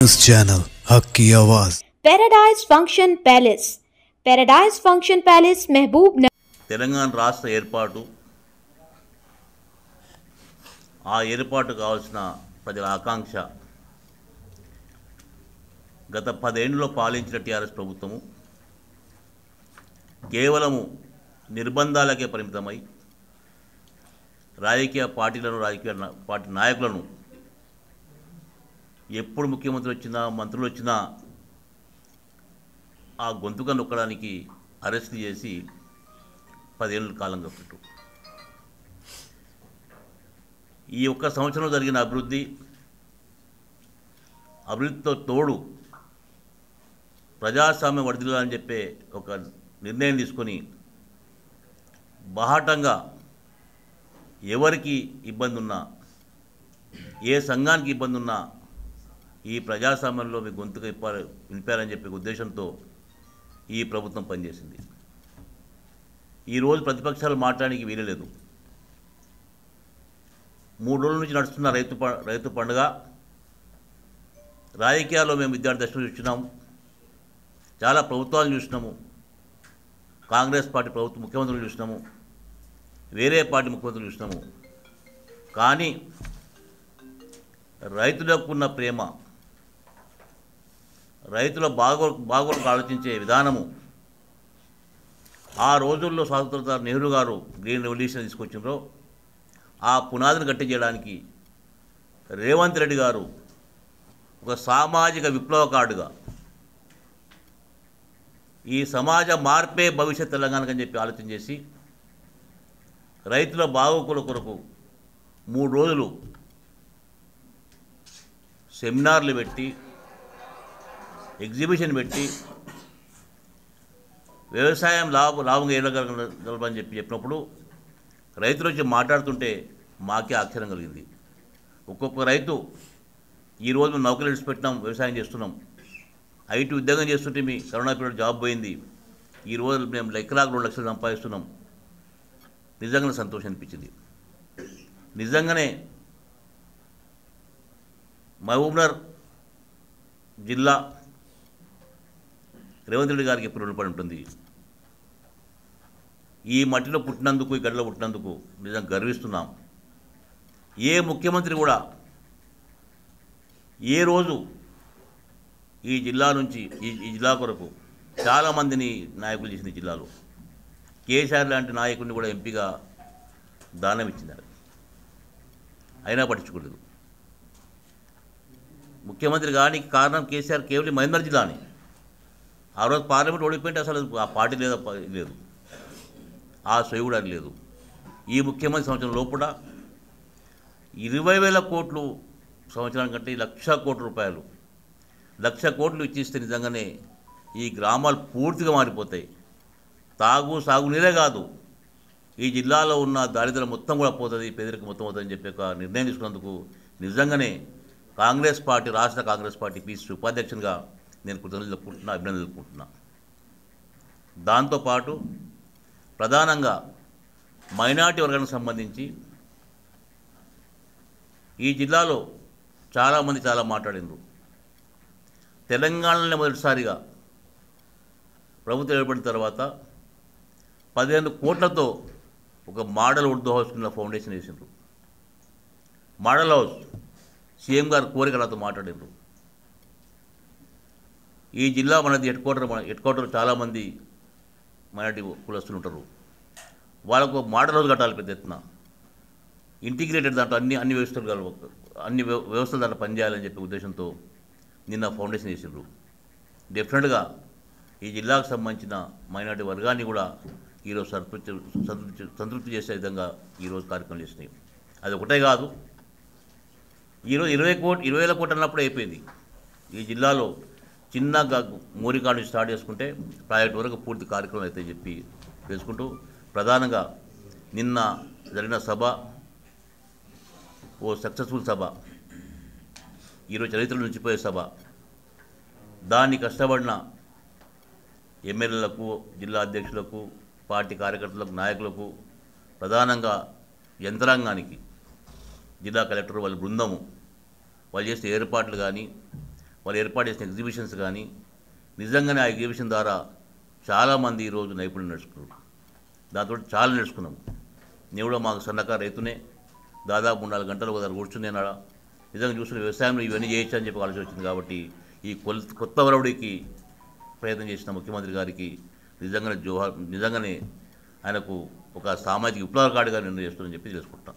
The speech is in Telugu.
न्यूज़ चैनल हक की आवाज़। पैराडाइज फंक्शन पैलेस महबूब नगर తెలంగాణ రాష్ట్ర ఏర్పాటు ఆ ఏర్పాటు కావాల్సిన ప్రజల ఆకాంక్ష గత 10 ఏళ్లలో పాలించిన టీఆర్ఎస్ ప్రభుత్వము కేవలము నిర్బంధాలకే పరిమితమై రాజకీయ పార్టీ నాయకులను ఎప్పుడు ముఖ్యమంత్రి వచ్చినా మంత్రులు వచ్చినా ఆ గొంతుక నొక్కడానికి అరెస్ట్ చేసి 10 ఏళ్ళ కాలంగా పెట్టు. ఈ ఒక్క సంవత్సరంలో జరిగిన అభివృద్ధితో తోడు ప్రజాస్వామ్యం వర్ధిల్లాలని చెప్పే ఒక నిర్ణయం తీసుకొని బాహాటంగా ఎవరికి ఇబ్బంది ఉన్నా ఏ సంఘానికి ఇబ్బంది ఉన్నా ఈ ప్రజాస్వామ్యంలో మీ గొంతుకు వినిపారని చెప్పే ఉద్దేశంతో ఈ ప్రభుత్వం పనిచేసింది. ఈరోజు ప్రతిపక్షాలు మాట్లాడడానికి వీలలేదు. 3 రోజుల నుంచి నడుస్తున్న రైతు పండుగ రాజకీయాల్లో మేము విద్యార్థి దశలు చూసినాము, చాలా ప్రభుత్వాలు చూసినాము, కాంగ్రెస్ పార్టీ ప్రభుత్వ ముఖ్యమంత్రులు చూసినాము, వేరే పార్టీ ముఖ్యమంత్రులు చూసినాము. కానీ రైతులకు ఉన్న ప్రేమ, రైతుల బాగోగులకు ఆలోచించే విధానము ఆ రోజుల్లో స్వాతంత్ర నెహ్రూ గారు గ్రీన్ రెవల్యూషన్ తీసుకొచ్చినారో ఆ పునాదిని గట్టి చేయడానికి రేవంత్ రెడ్డి గారు ఒక సామాజిక విప్లవకారుడుగా ఈ సమాజ మార్పే భవిష్యత్ తెలంగాణకని చెప్పి ఆలోచన చేసి రైతుల బాగోగుల కొరకు 3 రోజులు సెమినార్లు పెట్టి ఎగ్జిబిషన్ పెట్టి వ్యవసాయం లాభంగా ఏడగలమని చెప్పినప్పుడు రైతులు వచ్చి మాట్లాడుతుంటే మాకే ఆశ్చర్యం కలిగింది. ఒక్కొక్క రైతు ఈరోజు మేము నౌకలు విడిచిపెట్టినాం, వ్యవసాయం చేస్తున్నాం, ఐటీ ఉద్యోగం చేస్తుంటే మీ కరోనా పీరియడ్ జాబ్ పోయింది, ఈరోజు మేము ఎకరాకు 2 లక్షలు సంపాదిస్తున్నాం. నిజంగానే సంతోషం అనిపించింది. నిజంగానే మహబూబ్నగర్ జిల్లా రేవంత్ రెడ్డి గారికి ఎప్పుడు రుణపడి ఉంటుంది. ఈ మట్టిలో పుట్టినందుకు, ఈ గడ్డలో పుట్టినందుకు నిజంగా గర్విస్తున్నాం. ఏ ముఖ్యమంత్రి కూడా ఏ రోజు ఈ జిల్లా నుంచి ఈ జిల్లా కొరకు చాలామందిని నాయకులు చేసిన జిల్లాలో కేసీఆర్ లాంటి నాయకుడిని కూడా ఎంపీగా దానం ఇచ్చినారు, అయినా పట్టించుకోలేదు. ముఖ్యమంత్రి కానికి కారణం కేసీఆర్ కేవలం మహేందర్ జిల్లాని. ఆ రోజు పార్లమెంట్ ఓడిపోయింటే అసలు ఆ పార్టీ లేదు, ఆ సొయ్యి కూడా లేదు. ఈ ముఖ్యమంత్రి సంవత్సరం లోపల 20,000 కోట్లు సంవత్సరానికంటే 1,00,000 కోట్ల రూపాయలు, 1,00,000 కోట్లు ఇచ్చిస్తే నిజంగానే ఈ గ్రామాలు పూర్తిగా మారిపోతాయి. సాగునీరే కాదు, ఈ జిల్లాలో ఉన్న దారిద్ర్యం మొత్తం కూడా పోతుంది, పేదరికం మొత్తం అవుతుందని చెప్పి ఒక నిర్ణయం తీసుకున్నందుకు నిజంగానే కాంగ్రెస్ పార్టీ, రాష్ట్ర కాంగ్రెస్ పార్టీ పిసిసి ఉపాధ్యక్షునిగా నేను కృతజ్ఞతలు తెలుపుకుంటున్నా, అభినందనలు తెలుపుకుంటున్నా. దాంతోపాటు ప్రధానంగా మైనార్టీ వర్గానికి సంబంధించి ఈ జిల్లాలో చాలామంది చాలా మాట్లాడినారు. తెలంగాణలో మొదటిసారిగా ప్రభుత్వం ఏర్పడిన తర్వాత 15 కోట్లతో ఒక మోడల్ ఉర్దూ హౌస్ కింద ఫౌండేషన్ వేసిండ్రు. మోడల్ హౌస్ సీఎం గారు కోరిక నాతో మాట్లాడినారు. ఈ జిల్లా మనది హెడ్ క్వార్టర్ చాలామంది మైనార్టీ కులస్తులు ఉంటారు, వాళ్ళకు మోడల్ హౌస్ కట్టాలి పెద్ద ఎత్తున, ఇంటిగ్రేటెడ్ దాంట్లో అన్ని వ్యవస్థలు దాంట్లో పనిచేయాలని చెప్పే ఉద్దేశంతో నిన్న ఫౌండేషన్ చేసిండ్రు. డెఫినెట్గా ఈ జిల్లాకు సంబంధించిన మైనార్టీ వర్గాన్ని కూడా ఈరోజు సంతృప్తి చేసే విధంగా ఈరోజు కార్యక్రమం చేసినాయి. అది ఒకటే కాదు, ఈరోజు 20,000 కోట్లు అన్నప్పుడే అయిపోయింది. ఈ జిల్లాలో చిన్నగా మూరికాడు స్టార్ట్ చేసుకుంటే ప్రాజెక్ట్ వరకు పూర్తి కార్యక్రమం అయితే చెప్పి చేసుకుంటూ ప్రధానంగా నిన్న జరిగిన సభ ఓ సక్సెస్ఫుల్ సభ, ఈరోజు చరిత్రలో నిలిచిపోయే సభ. దాన్ని కష్టపడిన ఎమ్మెల్యేలకు, జిల్లా అధ్యక్షులకు, పార్టీ కార్యకర్తలకు, నాయకులకు, ప్రధానంగా యంత్రాంగానికి, జిల్లా కలెక్టర్ వాళ్ళ బృందము వాళ్ళు చేసే ఏర్పాట్లు కానీ, వాళ్ళు ఏర్పాటు చేసిన ఎగ్జిబిషన్స్ కానీ నిజంగానే ఆ ఎగ్జిబిషన్ ద్వారా చాలామంది ఈరోజు నైపుణ్యం నేర్చుకున్నారు. దాంతో చాలా నేర్చుకున్నాము. నేను కూడా మాకు సన్నకారు రైతునే, దాదాపు 4 గంటలు ఒకసారి కూర్చుని నిజంగా చూస్తున్న వ్యవసాయంలో ఇవన్నీ చేయొచ్చు అని చెప్పి ఆలోచన వచ్చింది. కాబట్టి ఈ కొత్త ఒరవడికి ప్రయత్నం చేసిన ముఖ్యమంత్రి గారికి నిజంగానే ఆయనకు ఒక సామాజిక విప్లవకారుడిగా నిర్ణయం చేస్తుందని చెప్పి తెలుసుకుంటాం.